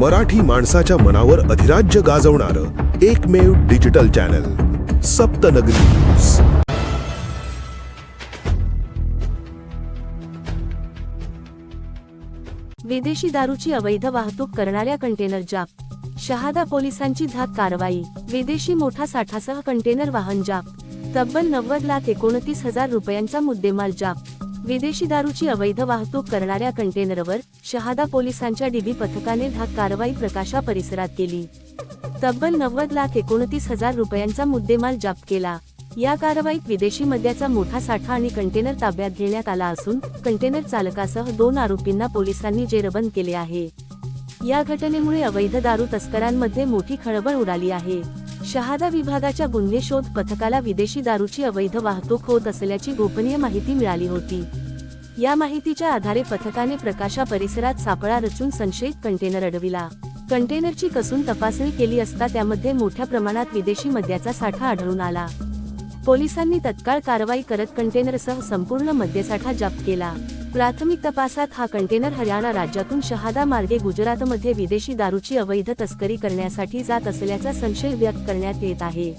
मराठी माणसाच्या मनावर अधिराज्य गाजवणारं एकमेव डिजिटल चॅनल सप्तनगरी न्यूज। विदेशी दारूची अवैध वाहतूक करणाऱ्या कंटेनर जप्त। शहादा पोलिसांची धाक कारवाई। विदेशी मोठा साठासह कंटेनर वाहन जप्त। तब्बल 90,29,000 रुपयांचा मुद्देमाल जप्त। विदेशी दारूची अवैध वाहतूक करणाऱ्या कंटेनरवर शहादा पोलिसांच्या डीबी पथकाने धाक कारवाई प्रकाशा परिसरात केली। तब्बल 90,29,000 रुपयांचा मुद्देमाल जप्त केला। या कारवाईत विदेशी मद्याचा मोठा साठा आणि कंटेनर ताब्यात घेण्यात आला असून कंटेनर चालकासह 2 आरोपींना पोलिसांनी जेरबंद केले आहे। या घटनेमुळे अवैध दारू तस्करांमध्ये मोठी खळबळ उडाली आहे। शहादा विभागाच्या गुन्हे शोध पथकाला विदेशी दारूची अवैध वाहतूक होत असल्याची गोपनीय माहिती मिळाली होती। या माहितीच्या आधारे पथकाने प्रकाशा परिसरात सापळा रचून संशयित कंटेनर अडविला। कंटेनरची कसून तपासणी केली असता त्यामध्ये मोठ्या प्रमाणात विदेशी मद्याचा साठा आढळून आला। पोलिसांनी तत्काळ कारवाई करत कंटेनरसह संपूर्ण मद्यसाठा जप्त केला। प्राथमिक तपासात हा कंटेनर हरियाणा राज्यातून शहादा मार्गे गुजरातमध्ये विदेशी दारूची अवैध तस्करी करण्यासाठी जात असल्याचा संशय व्यक्त करण्यात येत आहे।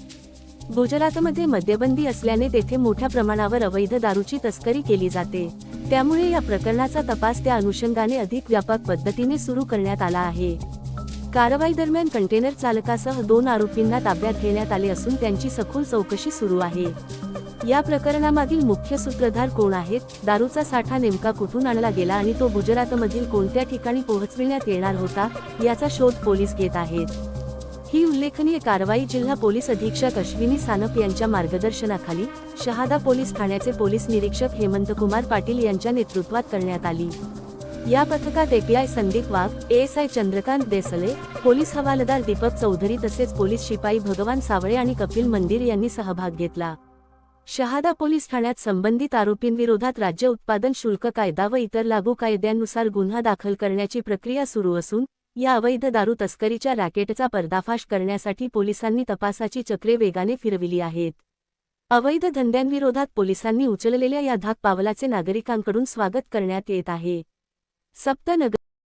गुजरातमध्ये मद्यबंदी असल्याने तेथे मोठ्या प्रमाणावर अवैध दारूची तस्करी केली जाते, त्यामुळे या प्रकरणाचा तपास त्या अनुषंगाने अधिक व्यापक पद्धतीने सुरू करण्यात आला आहे। कारवाई दरम्यान कंटेनर चालकासह 2 आरोपींना ताब्यात घेण्यात आले असून त्यांची सखोल चौकशी सुरू आहे। या प्रकरणामागील मुख्य सूत्रधार कोण आहेत, दारूचा साठा नेमका कुठून आणला गेला आणि तो गुजरातमधील कोणत्या ठिकाणी पोहोचविण्यात येणार होता, याचा शोध पोलीस घेत आहेत। ही उल्लेखनीय कारवाई जिल्हा पोलीस अधीक्षक अश्विनी सानप यांच्या मार्गदर्शनाखाली शहादा पोलीस ठाण्याचे पोलीस निरीक्षक हेमंतकुमार पाटील यांच्या नेतृत्वात करण्यात आली। या पथकात एपीआय संदीप वाघ, एएसआय चंद्रकांत देसले, पोलीस हवालदार दीपक चौधरी तसेच पोलीस शिपाई भगवान सावळे आणि कपिल मंदिर यांनी सहभाग घेतला। शहादा पोलीस ठाण्यात संबंधित आरोपींविरोधात राज्य उत्पादन शुल्क कायदा व इतर लागू कायद्यांनुसार गुन्हा दाखल करण्याची प्रक्रिया सुरू असून या अवैध दारू तस्करीच्या रॅकेटचा पर्दाफाश करण्यासाठी पोलिसांनी तपासाची चक्रे वेगाने फिरविली आहेत। अवैध धंद्यांविरोधात पोलिसांनी उचललेल्या या धाक पावलाचे नागरिकांकडून स्वागत करण्यात येत आहे। सप्तनगरी